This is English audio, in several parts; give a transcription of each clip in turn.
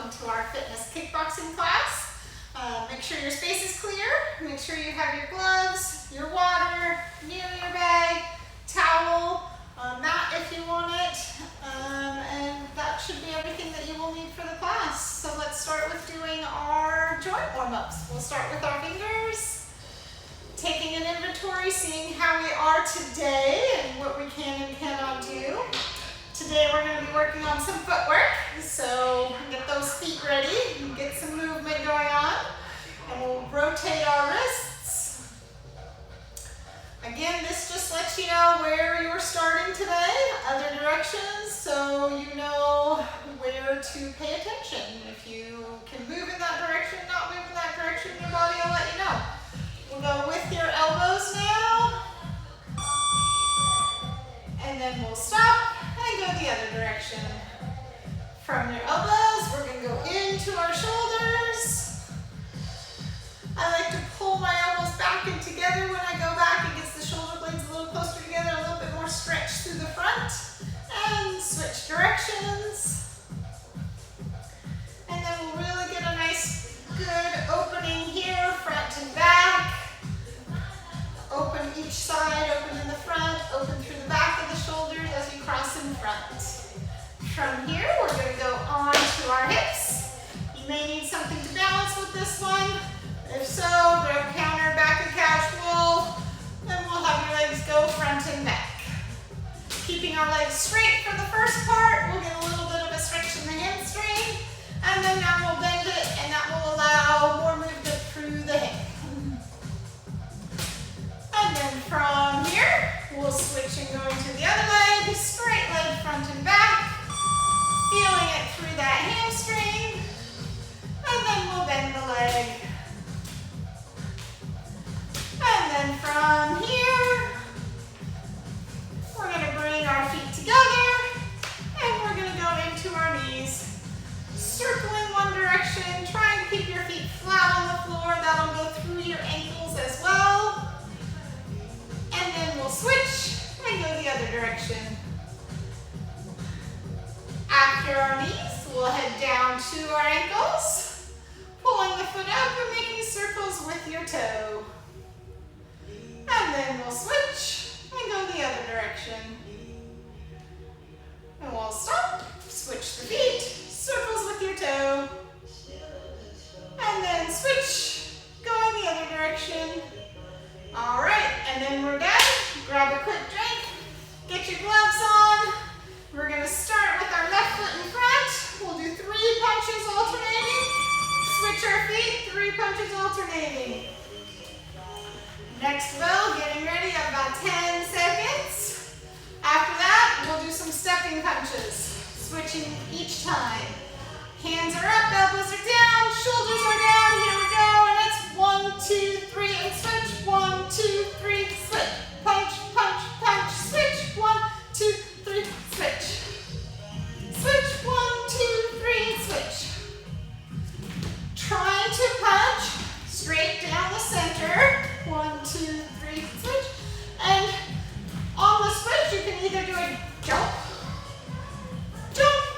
welcome to our fitness kickboxing class. Make sure your space is clear. Make sure you have your gloves, your water, near your bag, towel, mat if you want it, and that should be everything that you will need for the class. So let's start with doing our joint warm-ups. We'll start with our fingers, taking an inventory, seeing how we are today and what we can and cannot do. Today we're going to be working on some footwork, so get those feet ready and get some movement going on. And we'll rotate our wrists. Again, this just lets you know where you're starting today, other directions, so you know where to pay attention. If you can move in that direction, not move in that direction, your body will let you know. We'll go with your elbows now. And then we'll stop and go the other direction. From your elbows, we're going to go into our shoulders. I like to pull my elbows back and together when I go back. It gets the shoulder blades a little closer together, a little bit more stretch through the front. And switch directions. And then we'll really get a nice, good opening here, front and back. Open each side, open in the front, open through the back of the shoulders as you cross in front. From here, we're going to go on to our hips. You may need something to balance with this one. If so, grab a counter, back of couch wall, and we'll have your legs go front and back. Keeping our legs straight for the first part, we'll get a little bit of a stretch in the hamstring, and then now we'll bend it, and that will allow more movement through the hip. And then from here, we'll switch and go into the other leg, straight leg front and back, feeling it through that hamstring, and then we'll bend the leg. And then from here, we're going to bring our feet together, and we're going to go into our knees, circling one direction, trying to keep your feet flat on the floor. That'll go through your ankles as well. And then we'll switch and go the other direction. After our knees, we'll head down to our ankles, pulling the foot up and making circles with your toe. And then we'll switch and go the other direction. And we'll stop, switch the feet, circles with your toe. And then switch, go in the other direction. All right, and then we're done. Grab a quick drink, get your gloves on. We're going to start with our left foot in front. We'll do 3 punches alternating. Switch our feet, 3 punches alternating. Next bell, getting ready, about 10 seconds. After that, we'll do some stepping punches, switching each time. Hands are up, elbows are down, shoulders are down. Here we go, and it's 1, 2, 3, and switch. 1, 2, 3, switch. Punch, punch, punch, switch. 1, 2, 3, switch. Switch, 1, 2, 3, switch. Trying to punch straight down the center. 1, 2, 3, switch. And on the switch, you can either do a jump,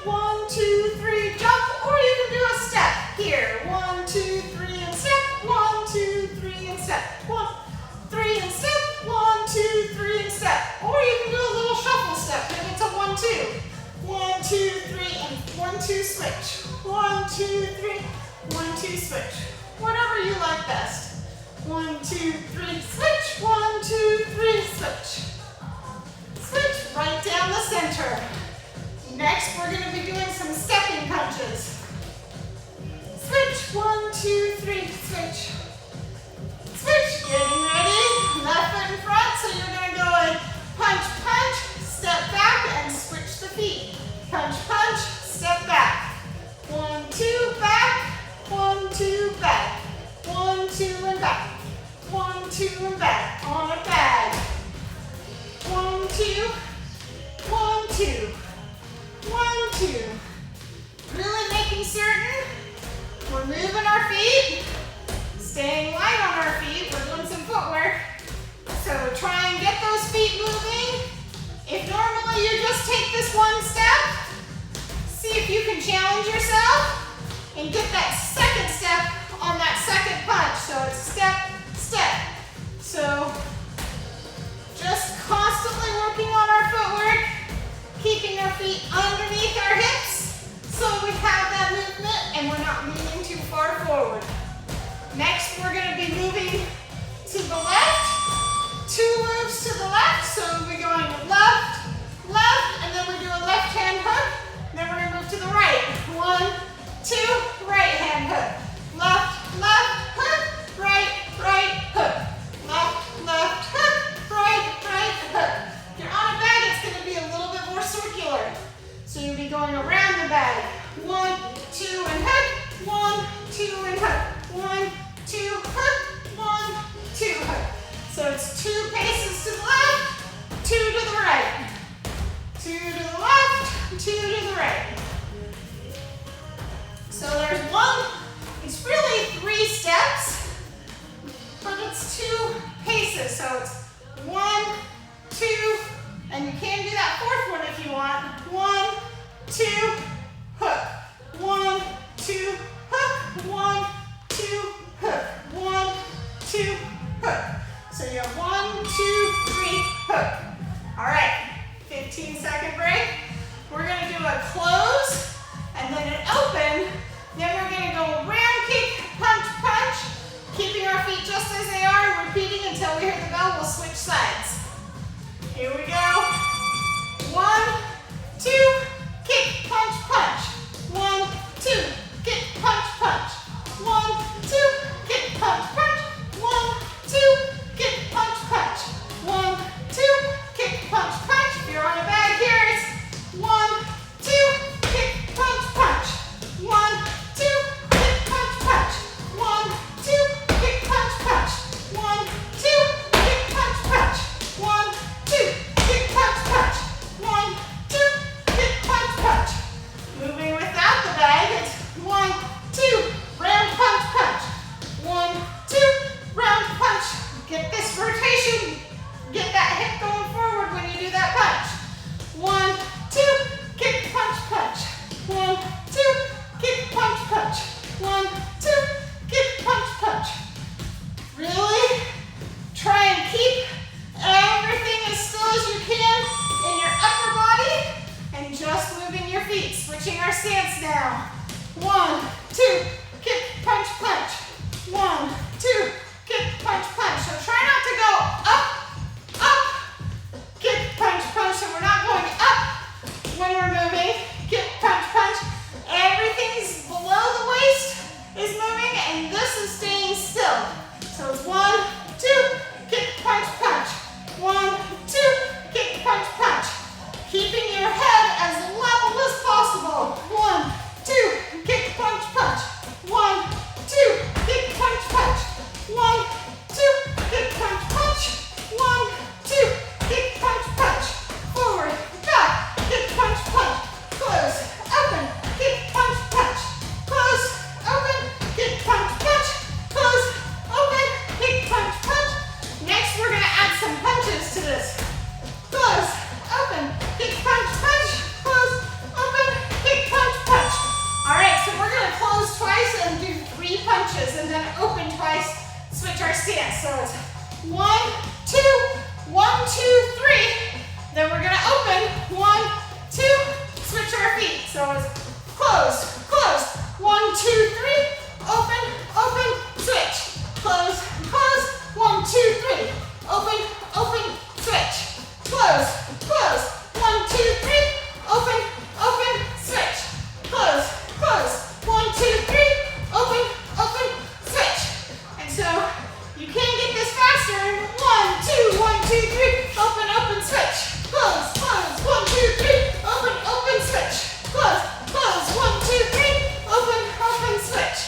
1, 2, 3, jump, or you can do a step here. 1, 2, 3, and step. 1, 2, 3, and step. 1, 3, and step. 1, 2, 3, and step. Or you can do a little shuffle step. Maybe it's a 1, 2. 1, 2, 3, and 1, 2, switch. 1, 2, 3, 1, 2, switch. Whatever you like best. 1, 2, 3, switch. 1, 2, 3, switch. Switch right down the center. Next, we're going to be doing some stepping punches. Switch, 1, 2, 3, switch. Switch, getting ready. Left foot in front, so you're going to go in punch, punch, step back, and switch the feet. Punch, punch, step back. 1, 2, back. 1, 2, back. 1, 2, and back. 1, 2, and back. On a bag. 1, 2, 1, 2. 1, 2. Really making certain we're moving our feet, staying light on our feet. We're doing some footwork. So try and get those feet moving. If normally you just take this one step, see if you can challenge yourself and get that second step on that second punch. So it's step, step. So just constantly working on our footwork, keeping our feet underneath our hips so we have that movement and we're not moving too far forward. Next, we're going to be moving to the left. 2 moves to the left. So we're going left, left, and then we do a left hand hook. Then we're going to move to the right. 1, 2, right hand hook. Left, left, hook, right, right, hook. Left, left, hook, right, right, hook. If you're on a bag, it's going to be a little bit more circular. So you'll be going around the bag. 1, 2, and hook. 1, 2, and hook. 1, 2, hook. 1, 2, hook. So it's 2 paces to the left, 2 to the right. 2 to the left, 2 to the right. So there's it's really 3 steps, but it's 2 paces. So it's 1, 2, and you can do that 4th one if you want. 1, 2, hook. 1, 2, hook. 1, 2, hook. 1, 2, hook. So you have 1, 2, 3, hook. All right, 15-second break. We're going to do a close and then an open. Then we're going to go round kick, punch, punch, keeping our feet just as they are, repeating until we hear the bell. We'll switch sides. Here we go. 1, 2, kick, punch, punch. 1, 2, kick, punch, punch. 1, 2, kick, punch, punch. 1, 2, kick, punch, punch. 1, 2, kick, punch, punch. If you're on a bag here, it's 1, 2, kick, punch, punch. 1, 2, kick, punch, punch. 1, 2, kick, punch, punch. 1, 2, kick, punch, punch. 1, 2, kick, punch, punch. 1, 2, kick, punch, punch. Moving without the bag, it's 1, 2, round punch, punch. 1, 2, round punch. Get this rotation. Get that hip going forward when you do that punch. 1, 2, kick, punch, punch. 1, 2, kick, punch, punch. 1, 2, kick, punch, punch. Really try and keep everything as still as you can in your upper body and just moving your feet. Switching our stance now. 1, 2, kick, punch, punch. 1, 2, kick, punch, punch. So try not to go up, up, kick, punch, punch. So we're not going up when we're moving. Kick, punch, punch. Everything's below the waist is moving and this is staying still. So it's 1, 2, kick, punch, punch. 1, 2, kick, punch, punch. Keeping your head as level as possible. 1, 2, kick, punch, punch. 1, 2, kick, punch, punch. 1, 2, kick, punch, punch. 1, 2, kick, punch, punch. Forward, back, kick, punch, punch. Close, open, kick, punch, punch. Close, open, kick, punch, punch. Close, open, kick, punch, punch. Next, we're going to add some punches to this. Close, open, kick, punch, punch. Close, open, kick, punch, punch. All right, so we're going to close twice and do 3 punches and then open twice. Switch our stance. So it's 1, 2, 1, 2, 3. Then we're going to open 1, 2, switch our feet. So it's close, close. 1, 2, 3. Open, open, switch. Close, close. 1, 2, 3. Open, open, switch. Close, close. 1, 2, 3. Open, open, switch. Close, close. 1, 2, 3. Open, open, switch. And so you can get this faster. 1, 2, 1, 2, 3. Open, open, switch. Close, close. 1, 2, 3. Open, open, switch. Close, close. 1, 2, 3. Open, open, switch.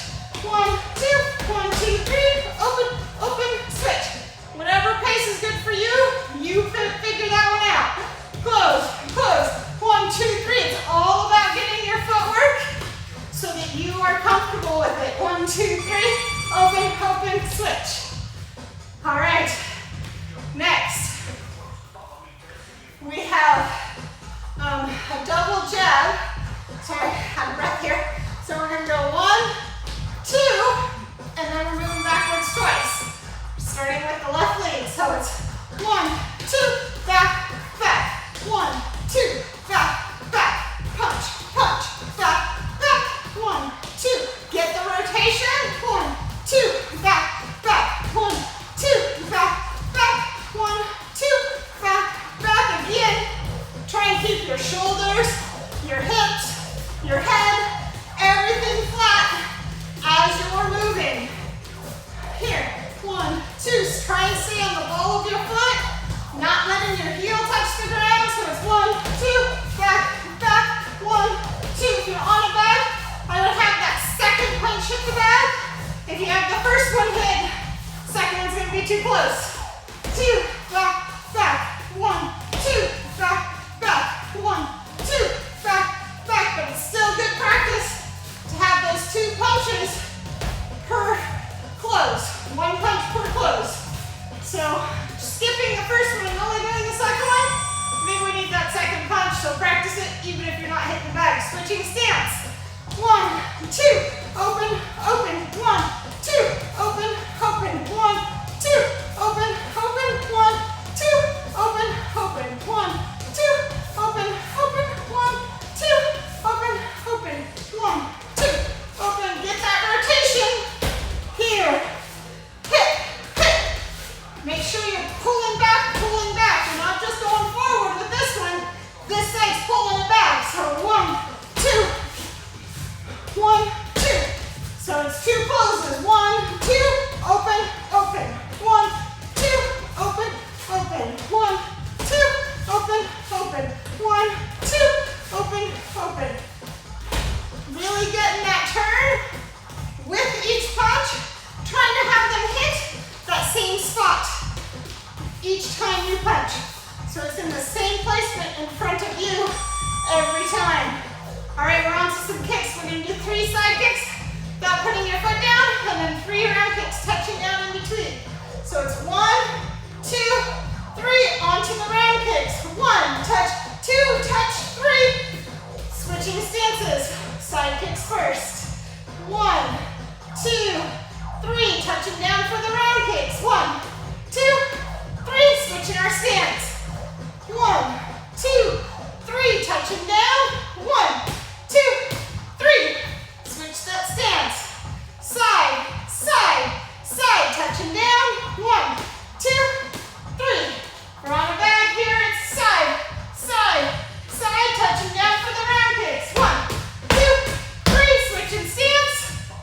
1, 2, 1, 2, 3. Open, open, switch. Whatever pace is good for you, you figure that one out. Close, close. 1, 2, 3. It's all about getting your footwork so that you are comfortable with it. 1, 2, 3. Open, open, switch. All right. Next, we have a double jab. Sorry, I had a breath here. So we're going to go 1, And then we're moving backwards twice. Starting with the left leg. So it's 1, 2, back, back. 1, 2, back, back. Punch, punch, back, back. 1, 2. Get the rotation. 1, 2, back, back. 1, 2, back, back. 1, 2, back, back. Again, try and keep your shoulders, your hips, your head, everything flat as you're moving. Here, 1, 2. Try and stay on the ball of your foot, not letting your heel touch the ground. So it's 1, 2, back, back. 1, 2. If you're on a bag, I would have that second punch hit the bag. If you have the first one hit, second one's going to be too close. 2, back, back. 1, 2, back, back. 1, 2, back, back. But it's still good practice to have those 2 punches per close. 1 punch per close. So skipping the first one and only doing the second one, maybe we need that second punch. So practice it even if you're not hitting the bag. Switching stance. 1, 2, open, open. 1, 2, open, open. 1, 2, open, open. 1, 2, open, open. 1, 2, open, open. 1, 2, open, open. 1, 2, open. Get that rotation. Here. Hit, hit. Make sure you're pulling back, pulling back. You're not just going forward with this one. This leg's pulling it back. So 1, 2. 1, 2. So it's 2 closes. 1, 2, open, open. 1, 2, open, open. 1, 2, open, open. 1, 2, open, open. Really getting that turn with each punch, trying to have them hit that same spot each time you punch. So it's in the same placement in front of you every time. All right, we're on to some kicks. We're going to do 3 side kicks without putting your foot down, and then 3 round kicks touching down in between. So it's 1, 2, 3, onto the round kicks. 1, touch, 2, touch, 3. Switching stances. Side kicks first. 1, 2, 3, touching down for the round kicks. 1, 2, 3, switching our stance. 1, 2, 3, touching down. 1, 2, 3. Switch that stance. Side, side, side, touching down. 1, 2, 3. We're on a bag here. It's side, side, side, touching down for the round kicks. 1, 2, 3. Switching stance.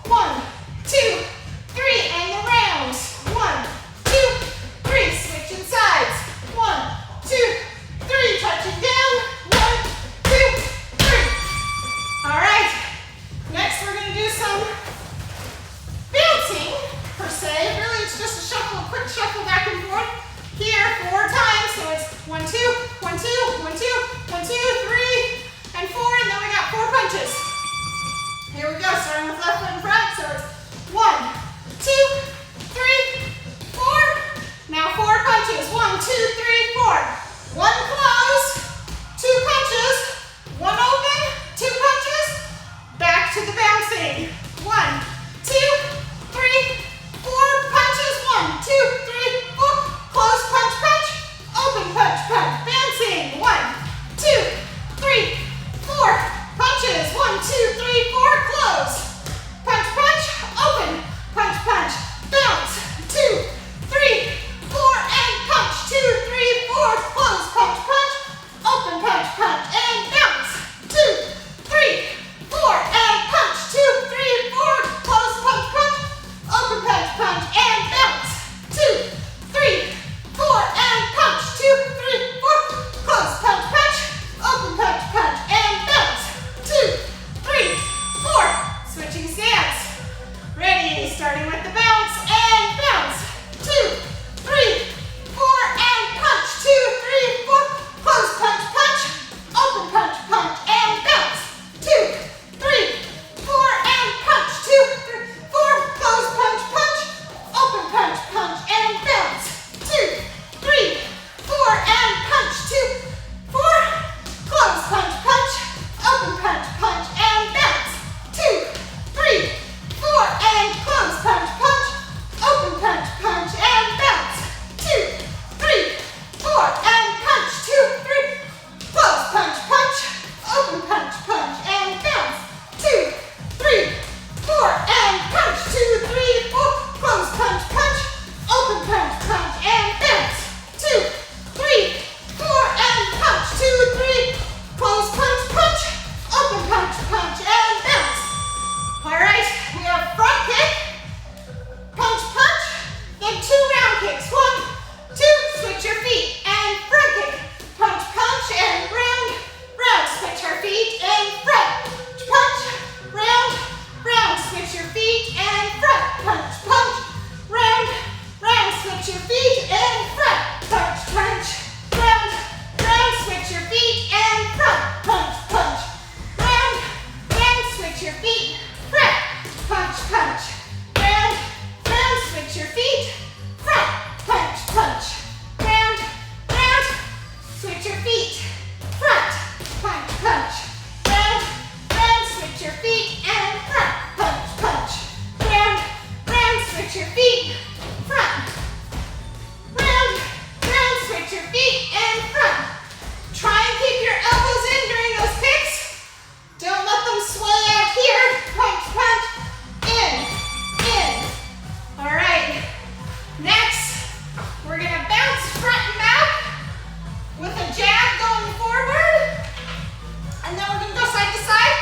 1, 2, 3. And the rounds. 1, 2, 3. Switching sides. 1, 2, 3. Touching down. 1, 2, 3. All right. Next, we're going to do some bouncing, per se. Really, it's just a shuffle, a quick shuffle back and forth. Here, 4 times. So it's 1, 2, 1, 2, 1, 2, 1, 2, 3, and 4. And then we got 4 punches. Here we go, starting with left foot in front. So it's 1, 2, 3, 4. Now 4 punches. 1, 2, 3, 4. 1 close, 2 punches, 1 open, 2 punches. Back to the bouncing. 1, 2, 3, 4 punches. 1, 2, 3, 4. Close punch, punch. Open punch, punch. Bouncing. 1, 2, 3, 4 punches. 1, 2, 3, 4. Close. Punch, punch. Open. Punch, punch. Bounce. 2, 3, 4, and punch. 2, 3, 4. Close. Punch, punch. Open. Punch, punch, and bounce. 2, 3, 4, and punch. 2, 3, 4. Close. Punch, punch. Open. Punch, punch, and bounce. 2, 3, 4, and punch. 2, 3, 4. Close. Punch, punch. Open. Punch, punch, and bounce. 2, 3, And then we're gonna go side to side.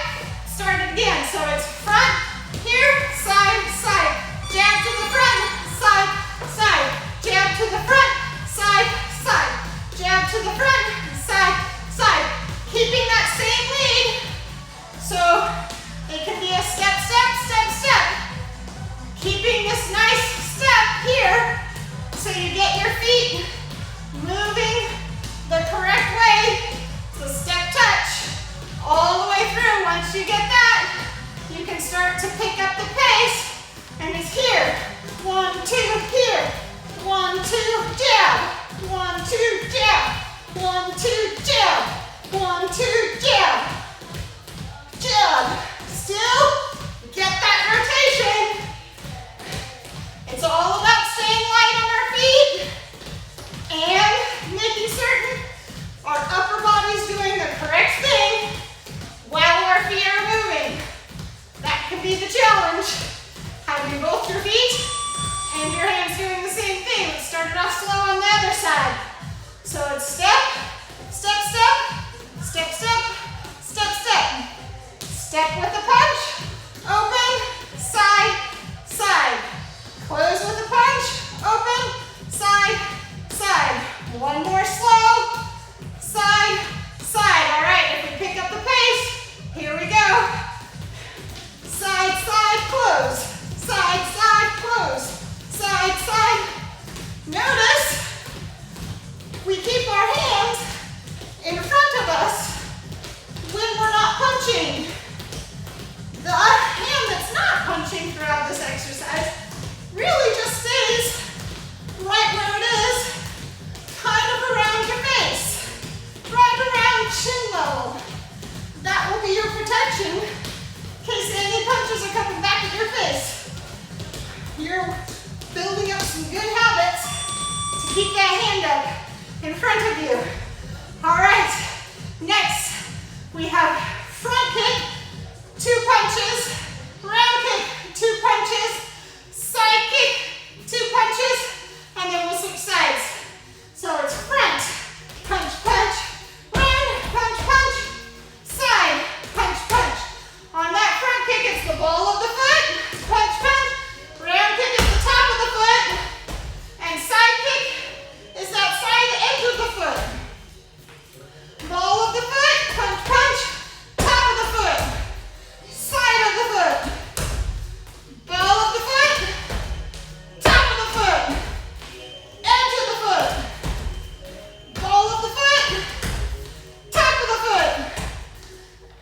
Start it again. So it's front, here, side, side. Jab to the front, side, side. Jab to the front, side, side. Jab to the front, side, side. Keeping that same lead. So it can be a step, step, step, step. Keeping this nice step here so you get your feet moving the correct way. So step touch all the way through. Once you get that, you can start to pick up the pace. And it's here. 1, 2, here. 1, 2, jab. 1, 2, jab. 1, 2, jab. 1, 2, jab. Jab. Still, get that rotation. It's all about staying light on our feet and making certain our upper body's doing the correct thing while our feet are moving. That can be the challenge. Having both your feet and your hands doing the same thing. Let's start it off slow on the other side. So it's step, step, step, step, step, step, step. Step with a punch, open, side, side. Close with a punch, open, side, side. One more slow, side, side. All right, if we pick up the pace, here we go. Side, side, close. Side, side, close. Side, side. Notice we keep our hands in front of us when we're not punching. The hand that's not punching throughout this exercise really just stays right where it is, kind of around your face, right around chin level. That will be your protection in case any punches are coming back at your face. You're building up some good habits to keep that hand up in front of you. All right, next we have front kick, 2 punches, round kick, 2 punches, side kick, 2 punches, and then we'll switch sides. So it's front, punch, punch, round, punch, punch, side, punch, punch. On that front kick, it's the ball of the foot, punch, punch. Round kick is the top of the foot, and side kick is that side edge of the foot. Ball of the foot, punch, punch, top of the foot, side of the foot. Ball of the foot, top of the foot, edge of the foot. Ball of the foot, top of the foot,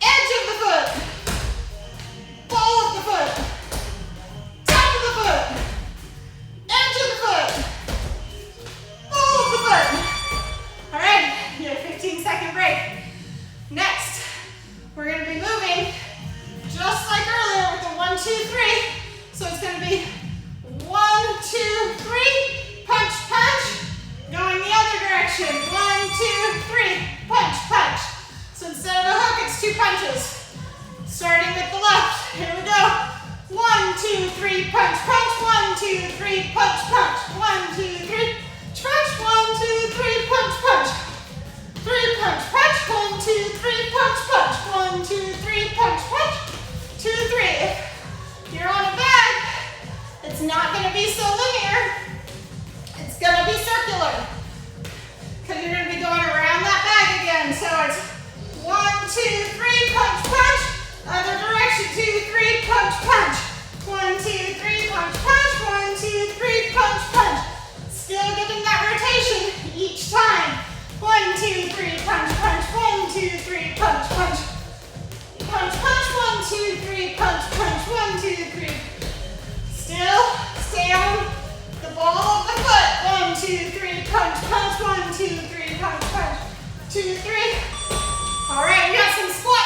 edge of the foot. Ball of the foot, top of the foot, edge of the foot. Ball of the foot. All right, you have a 15-second break. Next, we're going to be moving just like earlier with the 1, 2, 3. So it's going to be 1, 2, 3, punch, punch. Going the other direction. 1, 2, 3, punch, punch. So instead of a hook, it's 2 punches. Starting with the left. Here we go. 1, 2, 3, punch, punch. 1, 2, 3, punch, punch. 1, 2, 3, punch. 1, 2, 3, punch, punch. 3, punch, punch. 1, 2, 3, punch, punch. 1, 2, 3, punch, punch. 2, 3. If you're on a bag, it's not going to be so linear. It's going to be circular. Because you're going to be going around that bag again. So it's 1, 2, 3, punch, punch. Other direction. 2, 3, punch, punch. 1, 2, 3, punch, punch. 1, 2, 3, punch, punch. Still getting that rotation each time. 1, 2, 3, punch, punch. 1, 2, 3, punch, punch. Punch, punch. 1, 2, 3, punch, punch. 1, 2, 3. Still stay on the ball of the foot. 1, 2, 3, punch, punch. 1, 2, 3, punch, punch. 2, 3. All right, we got some squat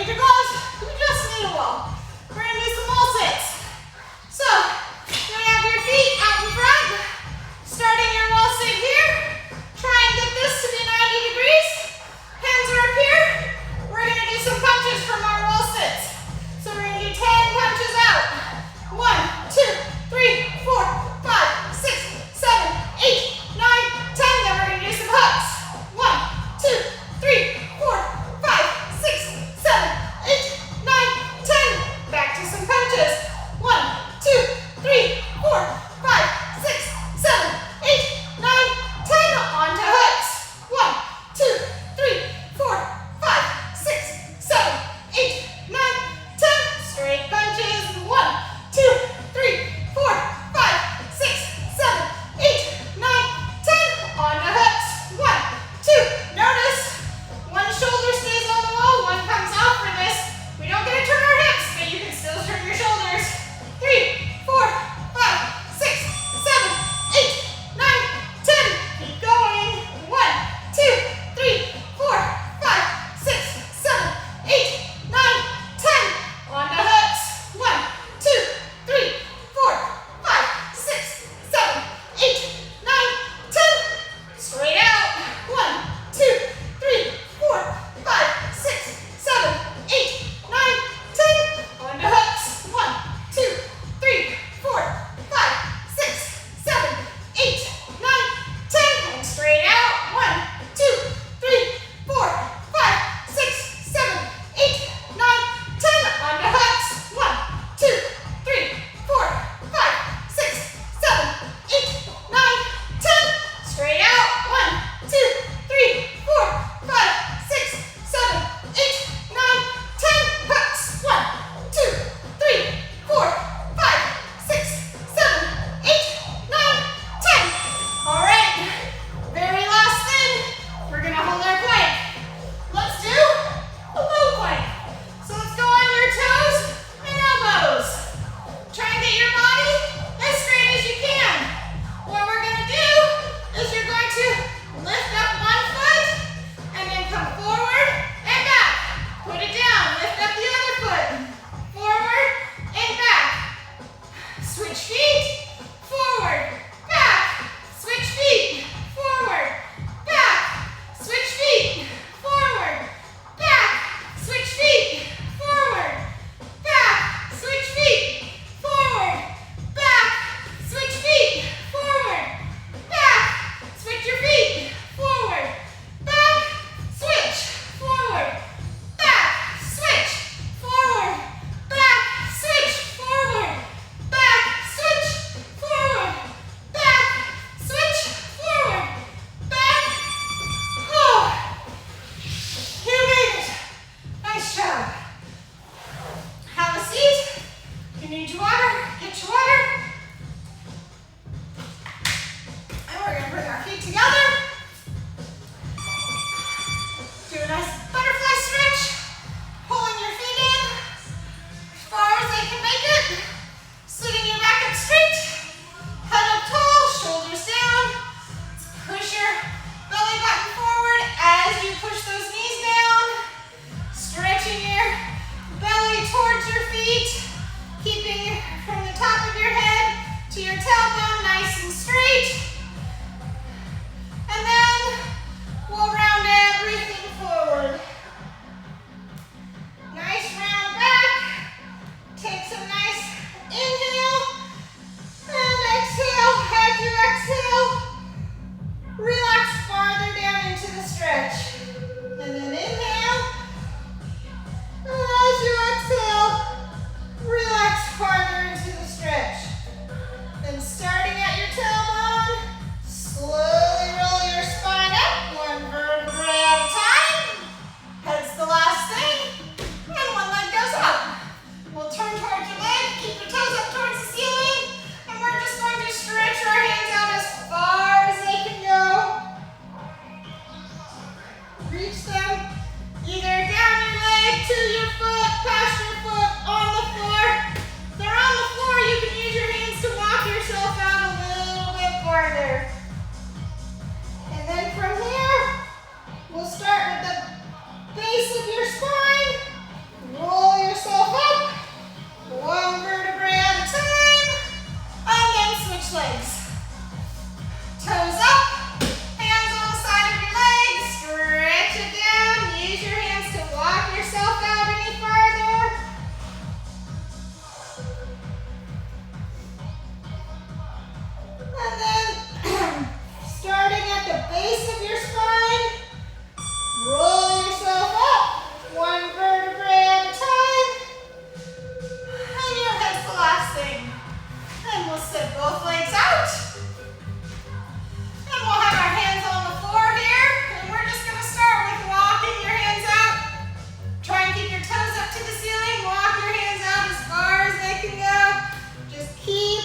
need your gloves. You just need a wall. We're gonna do some wall sits. So, you're gonna have your feet out in front. Starting your wall sit here. Try and get this to be 90 degrees. Hands are up here. We're gonna do some punches from our wall sits. So we're gonna do 10 punches out. 1, 2, 3, 4, 5, 6, 7, 8, 9, 10. Then we're gonna do some hooks. 1, 2, 3, 4, 5, 6, 7, 8,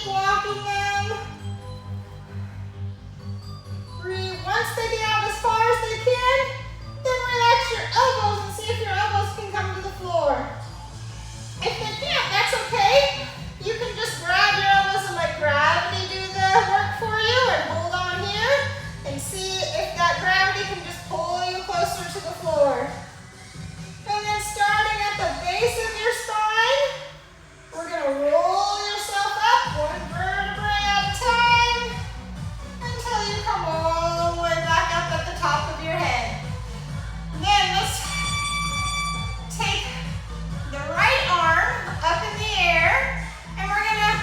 walking them. Once they get out as far as they can, then relax your elbows and see if your elbows can come to the floor. If they can't, that's okay. You can just grab your elbows and let gravity do the work for you and hold on here and see if that gravity can just pull you closer to the floor. And then starting at the base of your spine, we're going to roll yourself up one vertebrae at a time until you come all the way back up at the top of your head. Then let's take the right arm up in the air and we're going to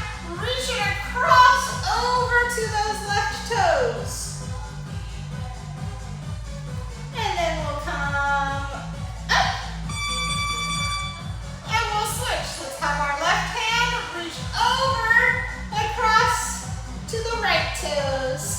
reach it across over to those left toes. And then we'll come up and we'll switch. Let's have our left hand reach over across to the right toes.